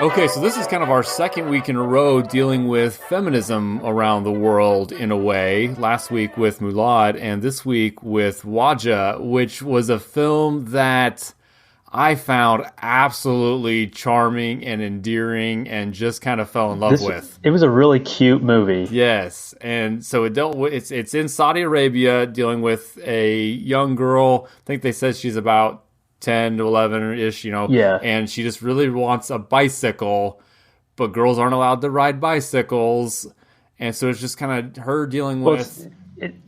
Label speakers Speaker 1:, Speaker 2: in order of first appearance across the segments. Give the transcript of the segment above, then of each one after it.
Speaker 1: Okay, so this is kind of our second week in a row dealing with feminism around the world in a way. Last week with Mulad, and this week with Wadjda, which was a film that I found absolutely charming and endearing and just kind of fell in love with.
Speaker 2: It was a really cute movie.
Speaker 1: Yes, and so it dealt with it's in Saudi Arabia, dealing with a young girl. I think they said she's about 10 to 11-ish,
Speaker 2: Yeah.
Speaker 1: and she just really wants a bicycle, but girls aren't allowed to ride bicycles, and so it's just kind of her dealing with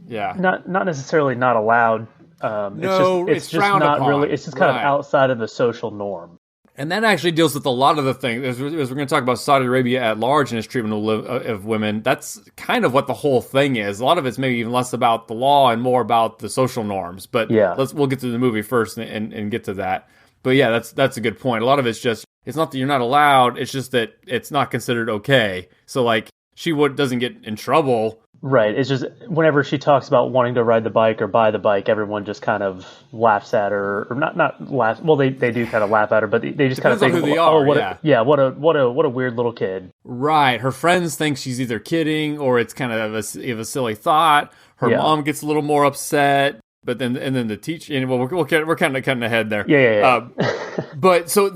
Speaker 2: not necessarily not allowed.
Speaker 1: No, it's just
Speaker 2: frowned
Speaker 1: not
Speaker 2: upon.
Speaker 1: really.
Speaker 2: It's just kind of outside of the social norm.
Speaker 1: And that actually deals with a lot of the things. As we're going to talk about Saudi Arabia at large and its treatment of women, that's kind of what the whole thing is. A lot of it's maybe even less about the law and more about the social norms. But we'll get to the movie first and get to that. But yeah, that's a good point. A lot of it's just, it's not that you're not allowed, it's just that it's not considered okay. So like, she doesn't get in trouble.
Speaker 2: Right. It's just whenever she talks about wanting to ride the bike or buy the bike, everyone just kind of laughs at her, or not laugh. Well, they do kind of laugh at her, but they just kind of think,
Speaker 1: who they are,
Speaker 2: what a weird little kid.
Speaker 1: Right. Her friends think she's either kidding or it's kind of a silly thought. Her mom gets a little more upset, but then the teacher. And we're kind of cutting ahead there.
Speaker 2: Yeah.
Speaker 1: But so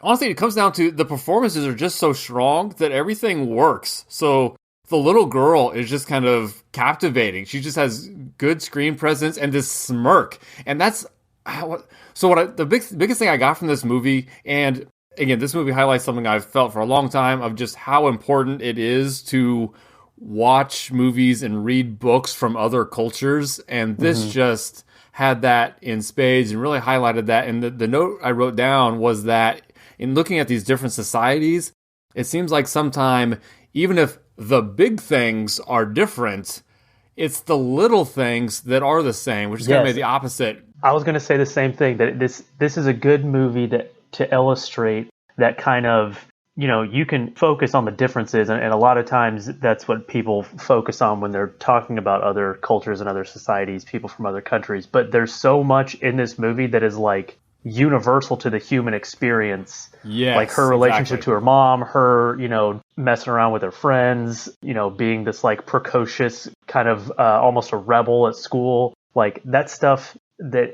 Speaker 1: honestly, it comes down to the performances are just so strong that everything works. So the little girl is just kind of captivating. She just has good screen presence and this smirk. And that's the biggest thing I got from this movie, and again, this movie highlights something I've felt for a long time of just how important it is to watch movies and read books from other cultures. And this just had that in spades and really highlighted that. And the note I wrote down was that in looking at these different societies, it seems like sometime, even if the big things are different, it's the little things that are the same, which is kind of the opposite.
Speaker 2: I was going to say the same thing, that this is a good movie to illustrate that kind of, you can focus on the differences, and a lot of times that's what people focus on when they're talking about other cultures and other societies, people from other countries. But there's so much in this movie that is like universal to the human experience.
Speaker 1: Yes,
Speaker 2: like her relationship to her mom, her, messing around with her friends, being this like precocious kind of almost a rebel at school. Like that stuff that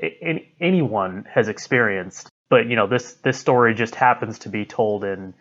Speaker 2: anyone has experienced. But, this story just happens to be told in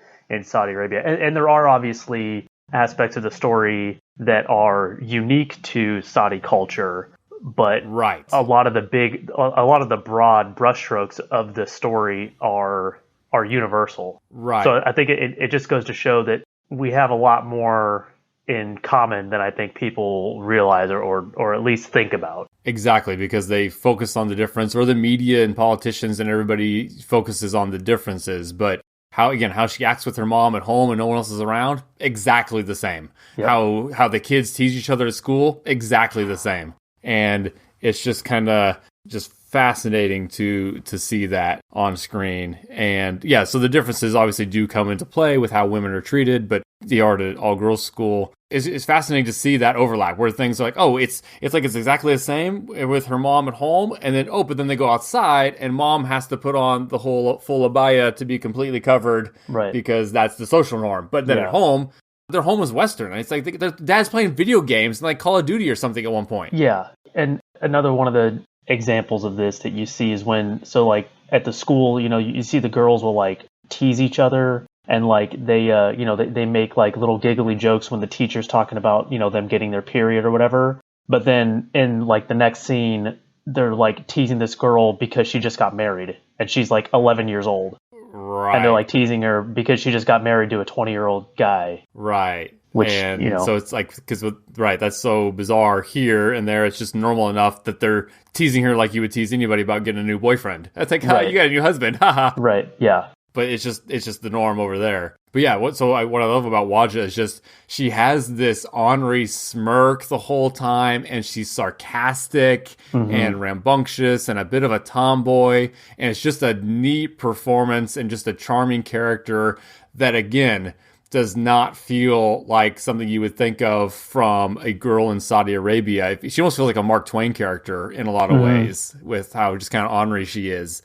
Speaker 2: Saudi Arabia. And there are obviously aspects of the story that are unique to Saudi culture. But a lot of the broad brushstrokes of the story are universal.
Speaker 1: Right.
Speaker 2: So I think it just goes to show that we have a lot more in common than I think people realize or at least think about.
Speaker 1: Exactly, because they focus on the difference, or the media and politicians and everybody focuses on the differences. But how she acts with her mom at home and no one else is around, exactly the same. Yep. How the kids tease each other at school, exactly the same. And it's just kind of just fascinating to see that on screen. And yeah, so the differences obviously do come into play with how women are treated, but the art at all-girls school is fascinating to see that overlap, where things are like, oh, it's exactly the same with her mom at home, and then, but then they go outside, and mom has to put on the whole full abaya to be completely covered,
Speaker 2: right? Because
Speaker 1: that's the social norm. But then at home, their home is Western. It's like their dad's playing video games, like Call of Duty or something at one point.
Speaker 2: Yeah, and another one of the examples of this that you see is when, so like at the school, you see the girls will like tease each other, and like they make like little giggly jokes when the teacher's talking about, them getting their period or whatever. But then in like the next scene, they're like teasing this girl because she just got married and she's like 11 years old.
Speaker 1: Right.
Speaker 2: And they're like teasing her because she just got married to a 20-year-old guy.
Speaker 1: Right.
Speaker 2: Which,
Speaker 1: so it's like, that's so bizarre here and there. It's just normal enough that they're teasing her like you would tease anybody about getting a new boyfriend. That's like, you got a new husband. Haha.
Speaker 2: Right. Yeah.
Speaker 1: But it's just the norm over there. But yeah, what I love about Wadjda is just she has this ornery smirk the whole time, and she's sarcastic and rambunctious and a bit of a tomboy, and it's just a neat performance and just a charming character that, again, does not feel like something you would think of from a girl in Saudi Arabia. She almost feels like a Mark Twain character in a lot of ways, with how just kind of ornery she is.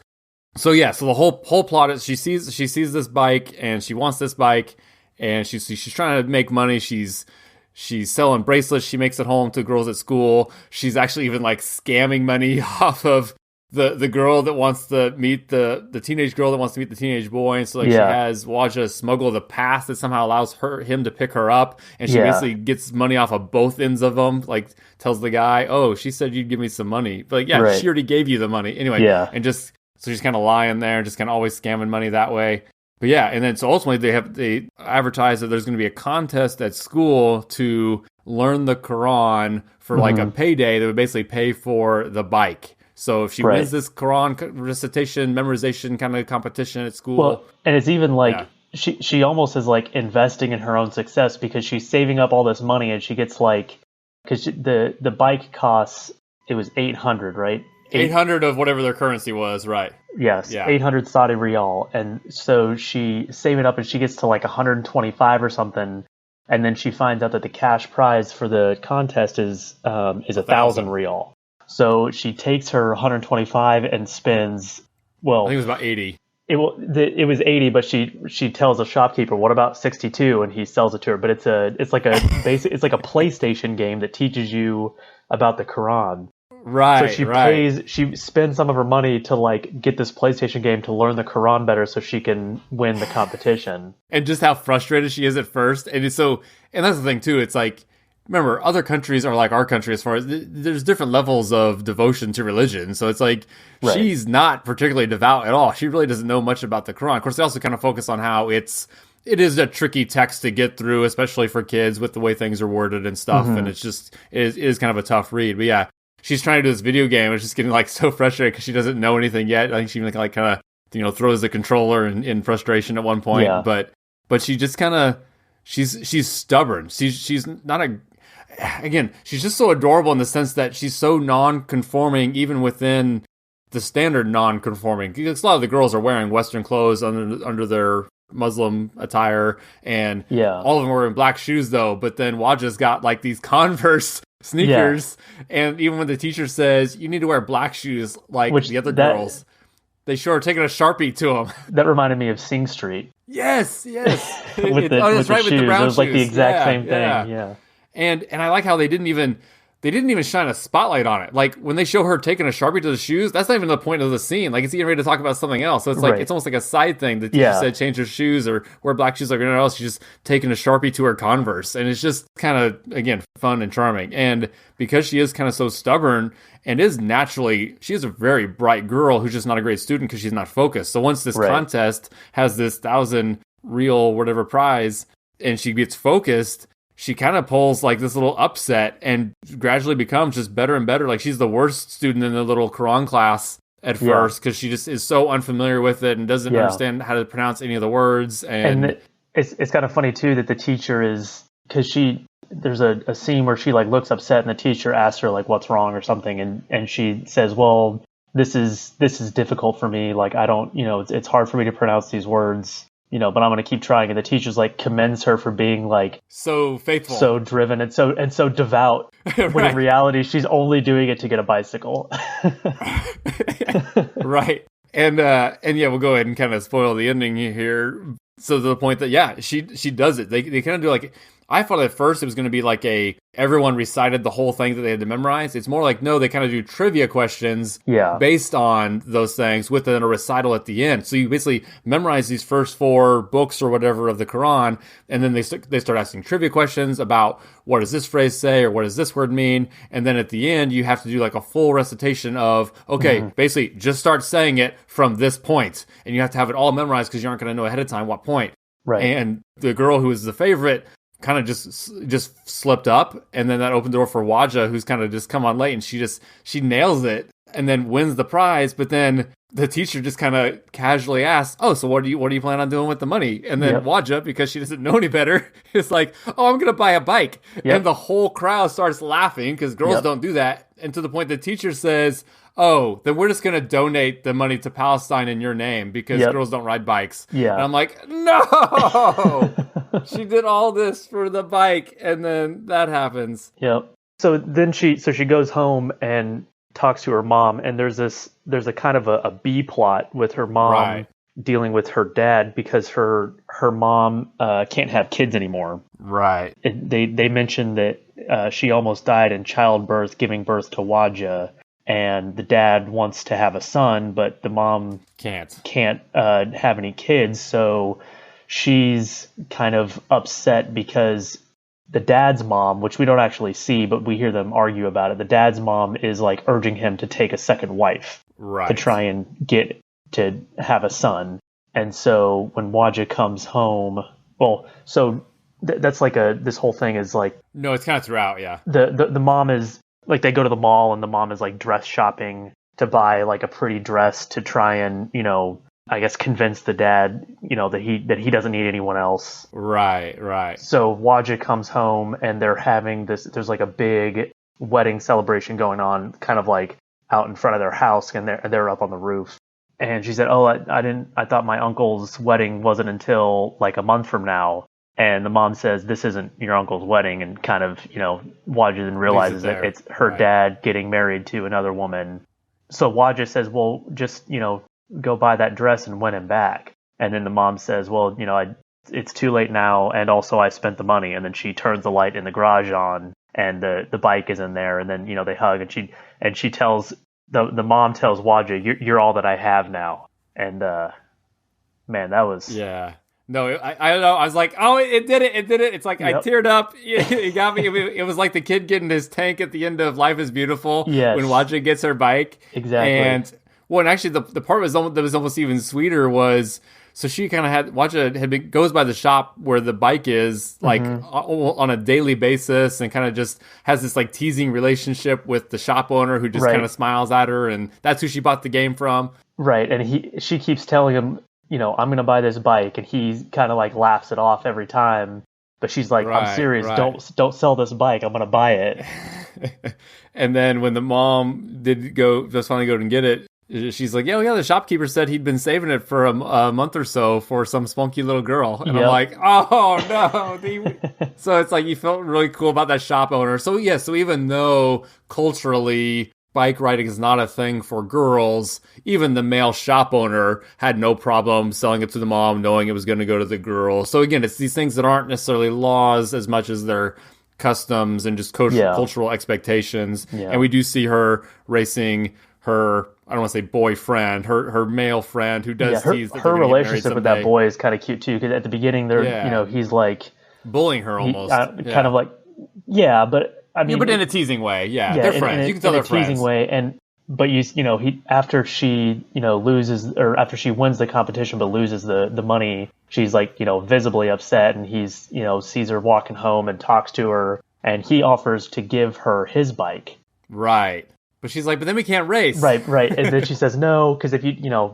Speaker 1: So yeah, so the whole plot is she sees this bike and she wants this bike, and she's trying to make money. She's selling bracelets she makes at home to girls at school. She's actually even like scamming money off of the girl that wants to meet the teenage girl that wants to meet the teenage boy. And so like she has Wadjda smuggle the pass that somehow allows him to pick her up, and she basically gets money off of both ends of them. Like tells the guy, "Oh, she said you'd give me some money," but like, she already gave you the money anyway. And just so she's kind of lying there, just kind of always scamming money that way. But yeah, and then so ultimately they advertise that there's going to be a contest at school to learn the Quran for like a payday that would basically pay for the bike. So if she wins this Quran recitation, memorization kind of competition at school.
Speaker 2: Well, and it's even like she almost is like investing in her own success, because she's saving up all this money, and she gets like, because the bike costs, it was 800, right?
Speaker 1: 800 of whatever their currency was, right?
Speaker 2: Yes, 800 Saudi riyal. And so she saving up, and she gets to like 125 or something. And then she finds out that the cash prize for the contest is 1,000 riyal. So she takes her 125 and spends, well, I
Speaker 1: think it was about 80.
Speaker 2: It was 80, but she tells the shopkeeper, "What about 62?" And he sells it to her. But it's like a PlayStation game that teaches you about the Quran.
Speaker 1: Right.
Speaker 2: So she spends some of her money to like get this PlayStation game to learn the Quran better, so she can win the competition.
Speaker 1: And just how frustrated she is at first, and that's the thing too. It's like, remember, other countries are like our country as far as there's different levels of devotion to religion. So it's like she's not particularly devout at all. She really doesn't know much about the Quran. Of course, they also kind of focus on how it is a tricky text to get through, especially for kids with the way things are worded and stuff. And it is kind of a tough read. But yeah, she's trying to do this video game. It's just getting like so frustrated because she doesn't know anything yet. I think she like kind of throws the controller in frustration at one point. Yeah. But she just kind of she's stubborn. She's not she's just so adorable in the sense that she's so non-conforming, even within the standard non-conforming. Because a lot of the girls are wearing Western clothes under their Muslim attire, and all of them are wearing black shoes though. But then Wadjda's got like these Converse sneakers, and even when the teacher says you need to wear black shoes like the other girls, they sure are taking a Sharpie to them.
Speaker 2: That reminded me of Sing Street.
Speaker 1: Yes.
Speaker 2: with the shoes.
Speaker 1: With the brown
Speaker 2: it was like
Speaker 1: shoes.
Speaker 2: The exact same thing. Yeah.
Speaker 1: And I like how they didn't even shine a spotlight on it. Like when they show her taking a Sharpie to the shoes, that's not even the point of the scene. Like it's getting ready to talk about something else. So it's like it's almost like a side thing. The teacher said change her shoes or wear black shoes like anyone else. She's just taking a Sharpie to her Converse. And it's just kind of, again, fun and charming. And because she is kind of so stubborn and she is a very bright girl who's just not a great student because she's not focused. So once this contest has this 1,000 real whatever prize and she gets focused, she kind of pulls like this little upset and gradually becomes just better and better. Like she's the worst student in the little Quran class at first because she just is so unfamiliar with it and doesn't understand how to pronounce any of the words. And
Speaker 2: it's kind of funny too that the teacher is, because there's a scene where she like looks upset and the teacher asks her like what's wrong or something, and she says, well, this is difficult for me. Like I don't, it's hard for me to pronounce these words. But I'm going to keep trying. And the teacher's like commends her for being like
Speaker 1: so faithful,
Speaker 2: so driven, and so devout. When in reality, she's only doing it to get a bicycle.
Speaker 1: Right. And we'll go ahead and kind of spoil the ending here. So to the point that she does it. They kind of do like, I thought at first it was going to be like everyone recited the whole thing that they had to memorize. It's more like, no, they kind of do trivia questions based on those things with a recital at the end. So you basically memorize these first 4 books or whatever of the Quran, and then they start asking trivia questions about what does this phrase say or what does this word mean, and then at the end you have to do like a full recitation of, basically just start saying it from this point, and you have to have it all memorized because you aren't going to know ahead of time what point.
Speaker 2: Right.
Speaker 1: And the girl who is the favorite kind of just slipped up, and then that opened the door for Wadjda, who's kind of just come on late, and she nails it and then wins the prize. But then the teacher just kind of casually asks, "Oh, so what do you plan on doing with the money?" And then Wadjda, because she doesn't know any better, is like, "Oh, I'm gonna buy a bike." And the whole crowd starts laughing because girls don't do that. And to the point the teacher says, "Oh, then we're just going to donate the money to Palestine in your name because girls don't ride bikes."
Speaker 2: Yeah.
Speaker 1: And I'm like, no! She did all this for the bike, and then that happens.
Speaker 2: Yep. So then she goes home, and talks to her mom, and there's a kind of a B plot with her mom
Speaker 1: Right.
Speaker 2: dealing with her dad because her mom can't have kids anymore.
Speaker 1: Right.
Speaker 2: They mentioned that she almost died in childbirth, giving birth to Wadjda, and the dad wants to have a son, but the mom can't have any kids, so she's kind of upset because the dad's mom, which we don't actually see, but we hear them argue about it. The dad's mom is like urging him to take a second wife to try and get to have a son. And so when Wadjda comes home, well, so that's like this whole thing is like,
Speaker 1: no, it's kind of throughout. Yeah.
Speaker 2: The mom is like, they go to the mall and the mom is like dress shopping to buy like a pretty dress to try and, I guess convince the dad, that he doesn't need anyone else.
Speaker 1: Right.
Speaker 2: So Wadjda comes home and they're having there's like a big wedding celebration going on, kind of like out in front of their house, and they're up on the roof. And she said, "Oh, I thought my uncle's wedding wasn't until like a month from now." And the mom says, "This isn't your uncle's wedding," and kind of, Wadjda then realizes that it's her dad getting married to another woman. So Wadjda says, "Well, just, go buy that dress and win him back." And then the mom says, "Well, it's too late now, and also I spent the money." And then she turns the light in the garage on, and the bike is in there, and then they hug, and she tells the mom tells Wadjda, "You're all that I have now." And man, that was
Speaker 1: No, I don't know. I was like, oh, it did it. It's like, yep. I teared up. You got me. It was like the kid getting his tank at the end of Life is Beautiful.
Speaker 2: Yes.
Speaker 1: When Wadjda gets her bike.
Speaker 2: Exactly.
Speaker 1: And actually the part that was almost even sweeter was, so she kind of Wadjda goes by the shop where the bike is, like, on a daily basis, and kind of just has this like teasing relationship with the shop owner who just kind of smiles at her, and that's who she bought the game from.
Speaker 2: Right. And she keeps telling him, I'm going to buy this bike, and he kind of like laughs it off every time. But she's like, I'm serious. Right. Don't sell this bike. I'm going to buy it.
Speaker 1: And then when the mom just finally go and get it, she's like, yeah, the shopkeeper said he'd been saving it for a month or so for some spunky little girl. And I'm like, oh, no. So it's like you felt really cool about that shop owner. So, so even though culturally bike riding is not a thing for girls, even the male shop owner had no problem selling it to the mom, knowing it was going to go to the girl. So again, it's these things that aren't necessarily laws as much as they're customs and just cultural expectations. Yeah. And we do see her racing her, I don't want to say boyfriend, her male friend who does tease that
Speaker 2: her relationship with that boy is kind of cute too, because at the beginning they're he's like
Speaker 1: bullying her almost,
Speaker 2: kind of like but I mean,
Speaker 1: but in a teasing way, they're friends. You can tell they're friends. In a teasing way, but he after she loses, or after she wins the competition but loses the money, she's like visibly upset, and he's sees her walking home and talks to her, and he offers to give her his bike. Right. But she's like, but then we can't race.
Speaker 2: Right. And then she says, no, because if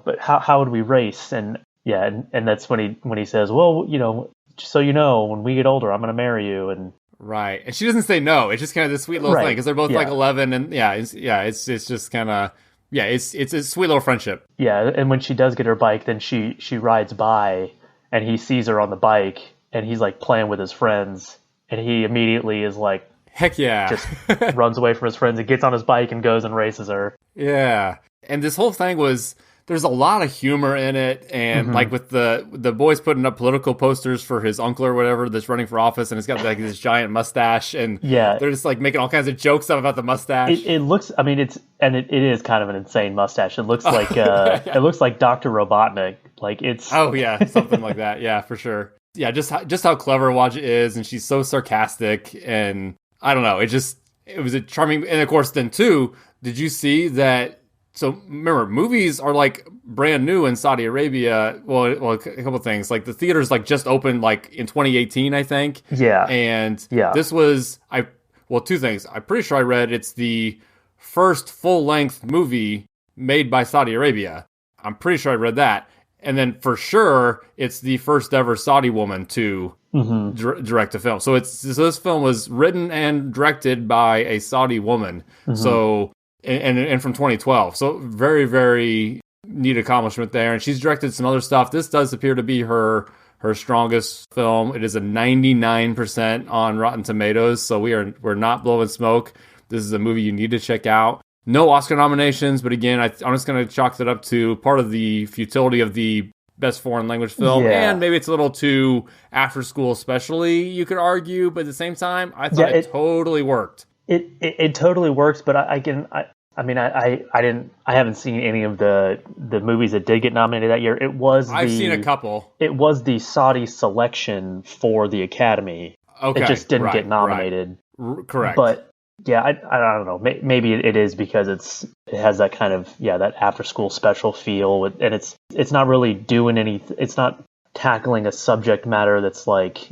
Speaker 2: but how would we race? And and that's when he says, well, just so you know, when we get older, I'm going to marry you. And
Speaker 1: right. And she doesn't say no. It's just kind of this sweet little thing, because they're both like 11, and it's just kind of, it's a sweet little friendship.
Speaker 2: Yeah. And when she does get her bike, then she rides by, and he sees her on the bike, and he's like playing with his friends, and he immediately is like,
Speaker 1: heck yeah.
Speaker 2: Just runs away from his friends and gets on his bike and goes and races her.
Speaker 1: Yeah. And this whole thing there's a lot of humor in it. And like with the boys putting up political posters for his uncle or whatever that's running for office, and he's got like this giant mustache, and they're just like making all kinds of jokes about the mustache.
Speaker 2: It looks, I mean, it is kind of an insane mustache. It looks like, it looks like Dr. Robotnik. Like it's.
Speaker 1: Oh yeah. Something like that. Yeah, for sure. Yeah. Just how clever Wadjda is. And she's so sarcastic, and I don't know. It was a charming, and of course, then too, did you see that? So remember, movies are like brand new in Saudi Arabia. Well, a couple of things. Like the theaters like just opened like in 2018, I think.
Speaker 2: Yeah.
Speaker 1: And this was two things. I'm pretty sure I read it's the first full length movie made by Saudi Arabia. I'm pretty sure I read that. And then for sure, it's the first ever Saudi woman to direct a film. So this film was written and directed by a Saudi woman. So and from 2012. So very, very neat accomplishment there. And she's directed some other stuff. This does appear to be her strongest film. It is a 99% on Rotten Tomatoes. So we're not blowing smoke. This is a movie you need to check out. No Oscar nominations, but again, I'm just going to chalk that up to part of the futility of the best foreign language film, and maybe it's a little too after school, especially, you could argue, but at the same time, I thought it totally worked.
Speaker 2: It totally works, but I haven't seen any of the movies that did get nominated that year. I've
Speaker 1: seen a couple.
Speaker 2: It was the Saudi selection for the Academy.
Speaker 1: Okay,
Speaker 2: it just didn't get nominated.
Speaker 1: Right. Correct.
Speaker 2: But yeah, I don't know. Maybe it is because it has that kind of that after school special feel, and it's not really doing anything. It's not tackling a subject matter that's like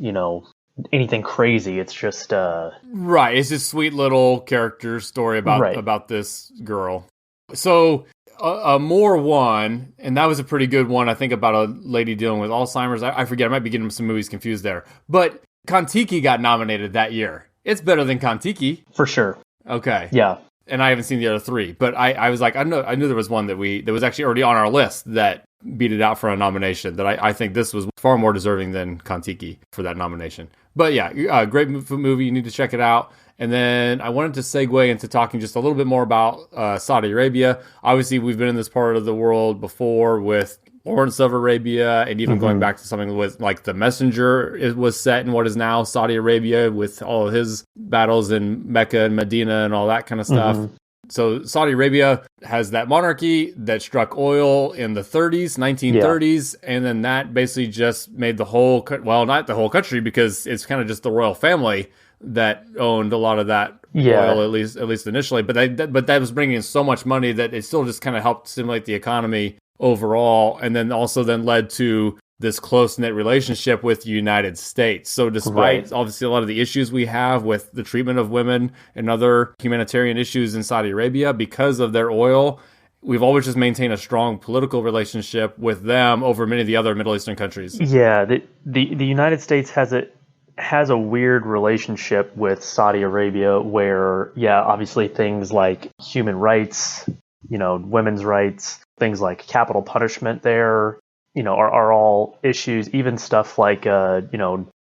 Speaker 2: anything crazy. It's just
Speaker 1: right. It's just sweet little character story about this girl. So more one, and that was a pretty good one. I think about a lady dealing with Alzheimer's. I forget. I might be getting some movies confused there, but Kon-Tiki got nominated that year. It's better than Kon-Tiki.
Speaker 2: For sure.
Speaker 1: Okay.
Speaker 2: Yeah.
Speaker 1: And I haven't seen the other three, but I was like, I knew there was one that was actually already on our list that beat it out for a nomination, that I think this was far more deserving than Kon-Tiki for that nomination. But yeah, great movie. You need to check it out. And then I wanted to segue into talking just a little bit more about Saudi Arabia. Obviously, we've been in this part of the world before with Lawrence of Arabia, and even going back to something with like The Messenger. It was set in what is now Saudi Arabia with all of his battles in Mecca and Medina and all that kind of stuff. So Saudi Arabia has that monarchy that struck oil in the 1930s, and then that basically just made the whole, well, not the whole country, because it's kind of just the royal family that owned a lot of that oil, at least initially. But that was bringing in so much money that it still just kind of helped stimulate the economy overall, and then also led to this close-knit relationship with the United States. So despite obviously a lot of the issues we have with the treatment of women and other humanitarian issues in Saudi Arabia, because of their oil, we've always just maintained a strong political relationship with them over many of the other Middle Eastern countries.
Speaker 2: Yeah, the United States has a weird relationship with Saudi Arabia where, obviously things like human rights, women's rights, things like capital punishment there, are all issues. Even stuff like,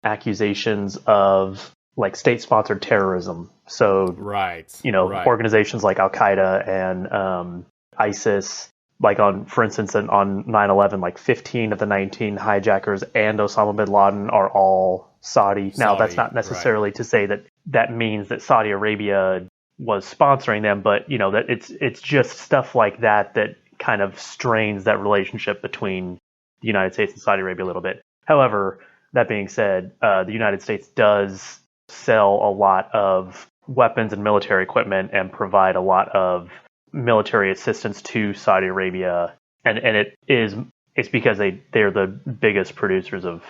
Speaker 2: accusations of like state-sponsored terrorism. So, organizations like Al-Qaeda and ISIS, like for instance, on 9/11, like 15 of the 19 hijackers and Osama bin Laden are all Saudi. Now, that's not necessarily to say that means that Saudi Arabia was sponsoring them, but that it's just stuff like that kind of strains that relationship between the United States and Saudi Arabia a little bit. However, that being said, the United States does sell a lot of weapons and military equipment and provide a lot of military assistance to Saudi Arabia, and it's because they're the biggest producers of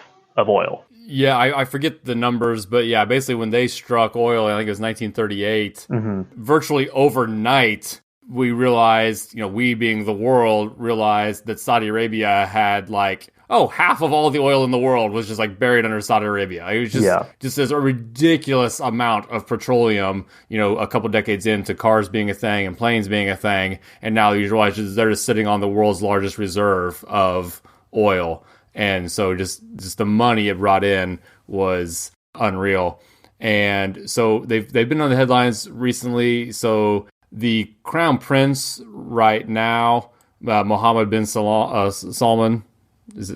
Speaker 2: oil.
Speaker 1: Yeah, I forget the numbers, but yeah, basically when they struck oil, I think it was 1938, virtually overnight, we realized, we being the world, realized that Saudi Arabia had half of all the oil in the world was just like buried under Saudi Arabia. It was just as a ridiculous amount of petroleum, a couple decades into cars being a thing and planes being a thing. And now you realize they're just sitting on the world's largest reserve of oil. And so just the money it brought in was unreal. And so they've been on the headlines recently. So the Crown Prince right now, Mohammed bin Salman,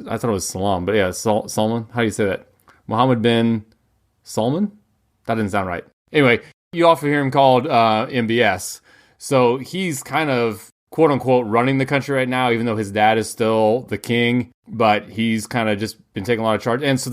Speaker 1: I thought it was Salam, but yeah, Salman. How do you say that? Mohammed bin Salman? That didn't sound right. Anyway, you often hear him called MBS. So he's kind of quote unquote running the country right now, even though his dad is still the king, but he's kind of just been taking a lot of charge. And so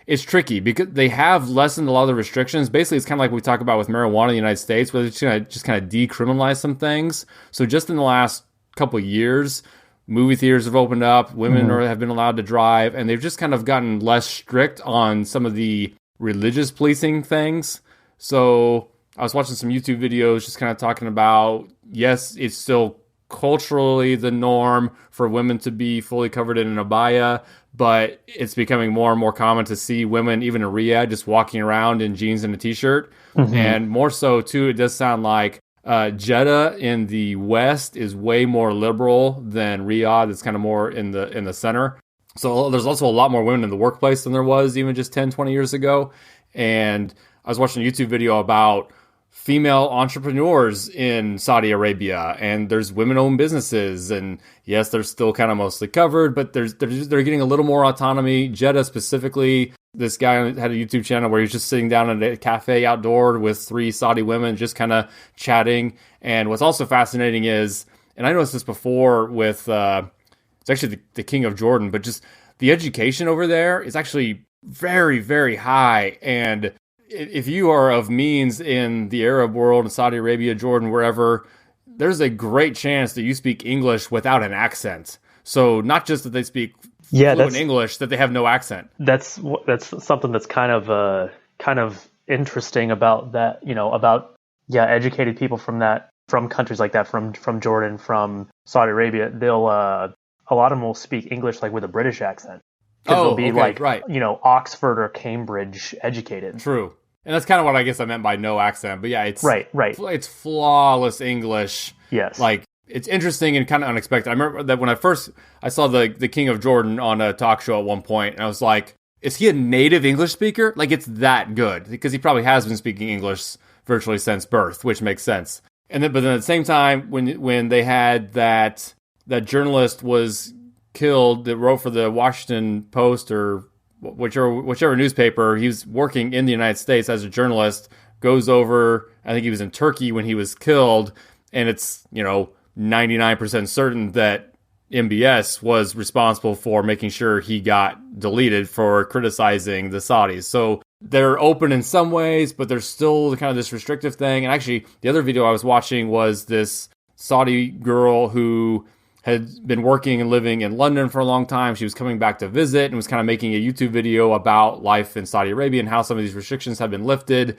Speaker 1: it's tricky because they have lessened a lot of the restrictions. Basically, it's kind of like we talk about with marijuana in the United States, where they're just kind of decriminalize some things. So just in the last couple of years, movie theaters have opened up, women have been allowed to drive, and they've just kind of gotten less strict on some of the religious policing things. So I was watching some YouTube videos just kind of talking about, yes, it's still culturally the norm for women to be fully covered in an abaya, but it's becoming more and more common to see women, even in Riyadh, just walking around in jeans and a t-shirt. And more so, too, it does sound like Jeddah in the west is way more liberal than Riyadh. It's kind of more in the center. So there's also a lot more women in the workplace than there was even just 10, 20 years ago. And I was watching a YouTube video about female entrepreneurs in Saudi Arabia, and there's women-owned businesses, and yes, they're still kind of mostly covered, but they're getting a little more autonomy. Jeddah specifically, this guy had a YouTube channel where he's just sitting down at a cafe outdoor with 3 Saudi women just kind of chatting. And what's also fascinating is, and I noticed this before with it's actually the King of Jordan, but just the education over there is actually very, very high. And if you are of means in the Arab world, in Saudi Arabia, Jordan, wherever, there's a great chance that you speak English without an accent. So not just that they speak fluent English, that they have no accent.
Speaker 2: That's something that's kind of interesting about that. About educated people from countries like that, from Jordan, from Saudi Arabia. They'll a lot of them will speak English like with a British accent. They'll be right. Oxford or Cambridge educated.
Speaker 1: True. And that's kind of what I guess I meant by no accent. But yeah, it's
Speaker 2: right.
Speaker 1: It's flawless English.
Speaker 2: Yes.
Speaker 1: Like, it's interesting and kind of unexpected. I remember that when I saw the King of Jordan on a talk show at one point, and I was like, is he a native English speaker? Like, it's that good. Because he probably has been speaking English virtually since birth, which makes sense. But then at the same time, when they had that journalist was killed that wrote for the Washington Post or whichever newspaper, he was working in the United States as a journalist, goes over, I think he was in Turkey when he was killed, and it's, 99% certain that MBS was responsible for making sure he got deleted for criticizing the Saudis. So they're open in some ways, but there's still kind of this restrictive thing. And actually, the other video I was watching was this Saudi girl who had been working and living in London for a long time. She was coming back to visit and was kind of making a YouTube video about life in Saudi Arabia and how some of these restrictions have been lifted.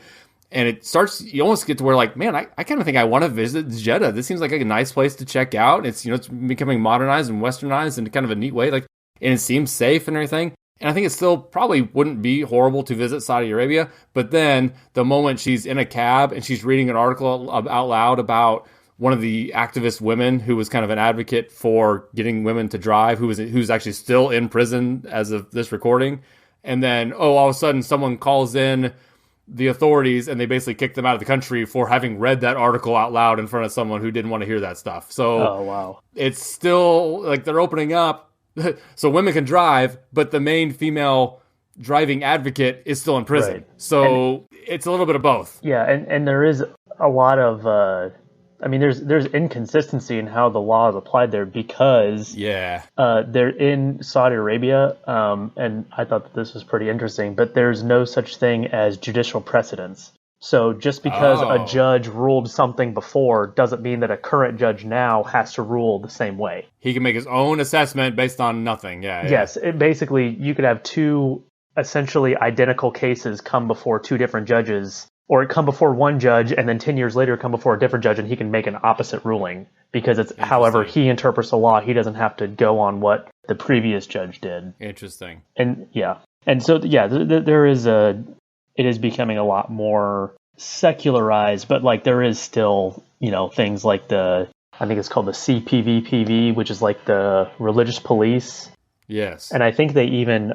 Speaker 1: And it starts, you almost get to where like, man, I kind of think I want to visit Jeddah. This seems like a nice place to check out. It's, it's becoming modernized and westernized in kind of a neat way. Like, and it seems safe and everything. And I think it still probably wouldn't be horrible to visit Saudi Arabia. But then the moment she's in a cab and she's reading an article out loud about one of the activist women who was kind of an advocate for getting women to drive, who's actually still in prison as of this recording. And then, all of a sudden someone calls in the authorities and they basically kick them out of the country for having read that article out loud in front of someone who didn't want to hear that stuff. So it's still like they're opening up so women can drive, but the main female driving advocate is still in prison. Right. So it's a little bit of both.
Speaker 2: Yeah. And there is a lot of, there's inconsistency in how the law is applied there because they're in Saudi Arabia, and I thought that this was pretty interesting, but there's no such thing as judicial precedence. So just because a judge ruled something before doesn't mean that a current judge now has to rule the same way.
Speaker 1: He can make his own assessment based on nothing.
Speaker 2: Yes, basically you could have 2 essentially identical cases come before 2 different judges, or it come before one judge and then 10 years later come before a different judge and he can make an opposite ruling because it's however he interprets the law. He doesn't have to go on what the previous judge did.
Speaker 1: Interesting.
Speaker 2: And so there is it is becoming a lot more secularized, but like there is still, things like I think it's called the CPVPV, which is like the religious police.
Speaker 1: Yes.
Speaker 2: And I think they even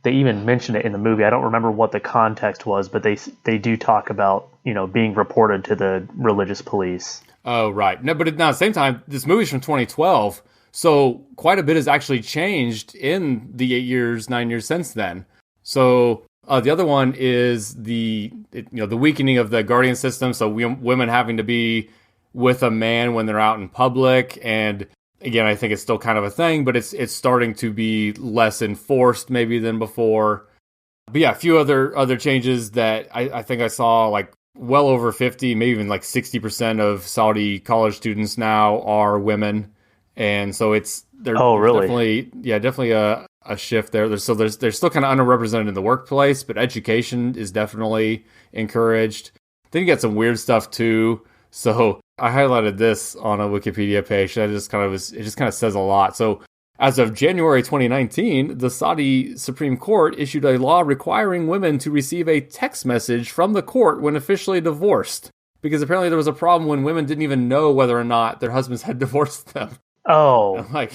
Speaker 2: mention it in the movie. I don't remember what the context was, but they do talk about, being reported to the religious police.
Speaker 1: Oh, right. No, but at the same time, this movie's from 2012, so quite a bit has actually changed in the 9 years since then. So the other one is the weakening of the guardian system. So women having to be with a man when they're out in public, and again, I think it's still kind of a thing, but it's starting to be less enforced maybe than before. But yeah, a few other changes that I think I saw, like well over 50, maybe even like 60% of Saudi college students now are women. And so really? Definitely a shift there. They're still kind of underrepresented in the workplace, but education is definitely encouraged. Then you got some weird stuff too. So I highlighted this on a Wikipedia page. It just kind of says a lot. So as of January 2019, the Saudi Supreme Court issued a law requiring women to receive a text message from the court when officially divorced. Because apparently there was a problem when women didn't even know whether or not their husbands had divorced them.
Speaker 2: Oh.
Speaker 1: Okay.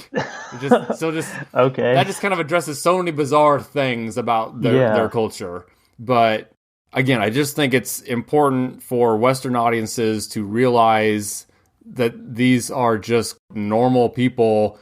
Speaker 1: That just kind of addresses so many bizarre things about their culture. But again, I just think it's important for Western audiences to realize that these are just normal people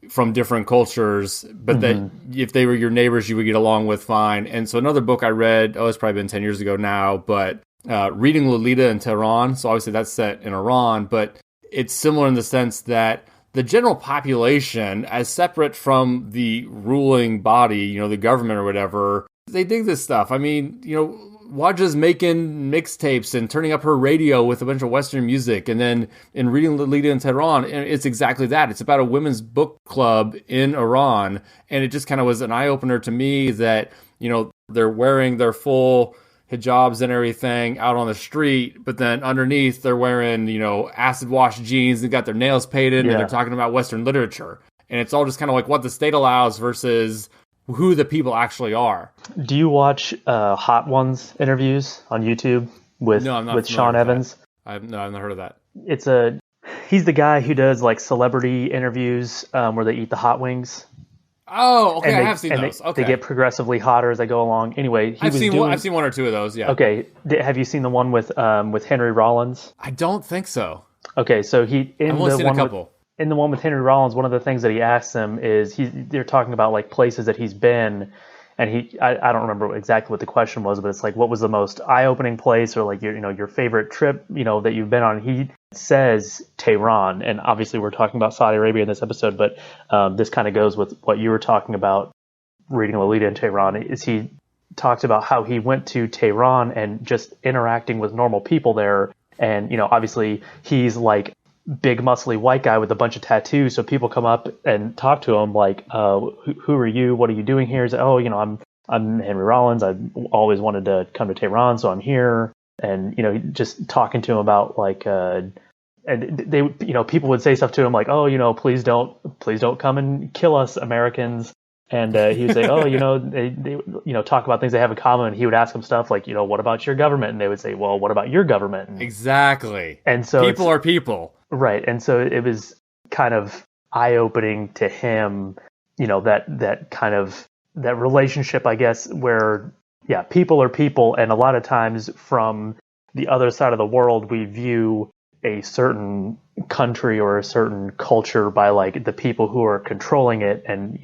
Speaker 1: from different cultures, but that if they were your neighbors, you would get along with fine. And so another book I read, it's probably been 10 years ago now, but reading Lolita in Tehran. So obviously that's set in Iran, but it's similar in the sense that the general population, as separate from the ruling body, the government or whatever, they dig this stuff. I mean, Wadjda's making mixtapes and turning up her radio with a bunch of Western music. And then in reading Lolita in Tehran, it's exactly that. It's about a women's book club in Iran. And it just kind of was an eye-opener to me that, they're wearing their full hijabs and everything out on the street, but then underneath they're wearing, acid wash jeans, they got their nails painted, and they're talking about Western literature. And it's all just kind of like what the state allows versus who the people actually are.
Speaker 2: Do you watch Hot Ones interviews on YouTube with Sean Evans?
Speaker 1: I've not heard of that.
Speaker 2: He's the guy who does like celebrity interviews where they eat the hot wings.
Speaker 1: Oh, okay, I have seen those.
Speaker 2: They get progressively hotter as they go along. Anyway,
Speaker 1: I've seen one or two of those. Yeah.
Speaker 2: Okay, have you seen the one with Henry Rollins?
Speaker 1: I don't think so.
Speaker 2: Okay, so
Speaker 1: I've only seen a couple.
Speaker 2: In the one with Henry Rollins, one of the things that he asks him is they're talking about like places that he's been, and I don't remember exactly what the question was, but it's like, what was the most eye-opening place or like your favorite trip that you've been on? He says Tehran, and obviously we're talking about Saudi Arabia in this episode, but this kind of goes with what you were talking about reading Lolita in Tehran. Is he talked about how he went to Tehran and just interacting with normal people there, and obviously he's like big muscly white guy with a bunch of tattoos, so people come up and talk to him like, who are you, what are you doing here? He's like, I'm Henry Rollins, I've always wanted to come to Tehran, so I'm here. And just talking to him about like and they people would say stuff to him like, please don't come and kill us Americans. And he would say, they talk about things they have in common. And he would ask them stuff like, what about your government? And they would say, well, what about your government? And,
Speaker 1: exactly.
Speaker 2: And so
Speaker 1: people are people.
Speaker 2: Right. And so it was kind of eye-opening to him, that kind of that relationship, I guess, where, people are people. And a lot of times from the other side of the world, we view a certain country or a certain culture by like the people who are controlling it and,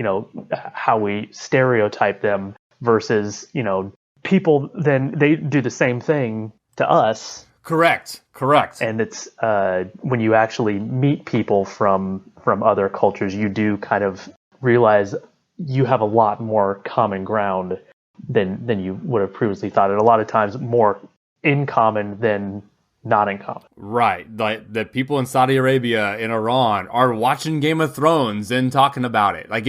Speaker 2: how we stereotype them versus, people, then they do the same thing to us.
Speaker 1: Correct.
Speaker 2: And it's when you actually meet people from other cultures, you do kind of realize you have a lot more common ground than you would have previously thought. And a lot of times more in common than not in common.
Speaker 1: Right. Like the people in Saudi Arabia, in Iran, are watching Game of Thrones and talking about it. Like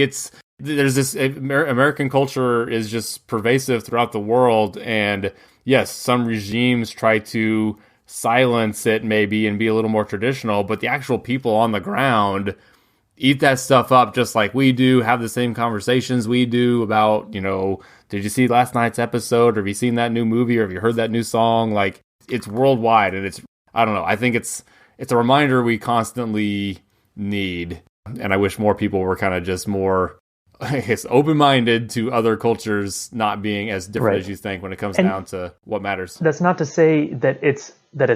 Speaker 1: there's this American culture is just pervasive throughout the world. And yes, some regimes try to silence it maybe and be a little more traditional, but the actual people on the ground eat that stuff up just like we do, have the same conversations we do about, did you see last night's episode, or have you seen that new movie, or have you heard that new song? Like, it's worldwide, and I don't know, I think it's a reminder we constantly need, and I wish more people were kind of just more, I guess, open-minded to other cultures not being as different as you think when it comes down to what matters.
Speaker 2: That's not to say that it's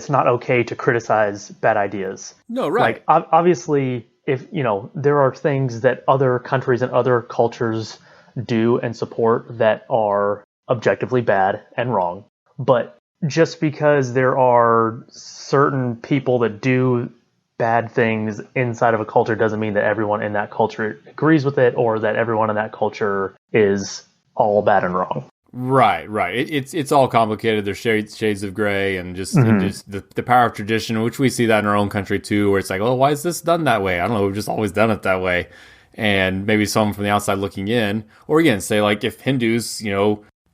Speaker 2: not okay to criticize bad ideas.
Speaker 1: No, right.
Speaker 2: Like, obviously, if, there are things that other countries and other cultures do and support that are objectively bad and wrong. But just because there are certain people that do bad things inside of a culture doesn't mean that everyone in that culture agrees with it, or that everyone in that culture is all bad and wrong.
Speaker 1: Right. It's all complicated. There's shades of gray, and just the power of tradition, which we see that in our own country too, where it's like, oh, why is this done that way? I don't know. We've just always done it that way. And maybe someone from the outside looking in, or again, say like if Hindus,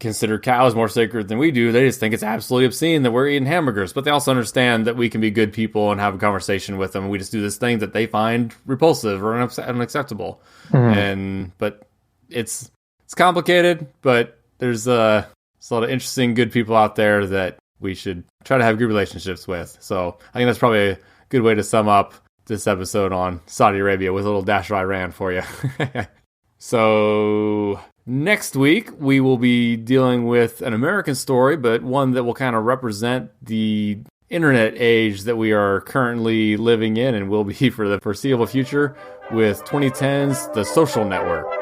Speaker 1: consider cows more sacred than we do, they just think it's absolutely obscene that we're eating hamburgers. But they also understand that we can be good people and have a conversation with them. We just do this thing that they find repulsive or unacceptable. But it's complicated, but there's a lot of interesting, good people out there that we should try to have good relationships with. So I think that's probably a good way to sum up this episode on Saudi Arabia with a little dash of Iran for you. So Next week, we will be dealing with an American story, but one that will kind of represent the internet age that we are currently living in and will be for the foreseeable future with 2010's The Social Network.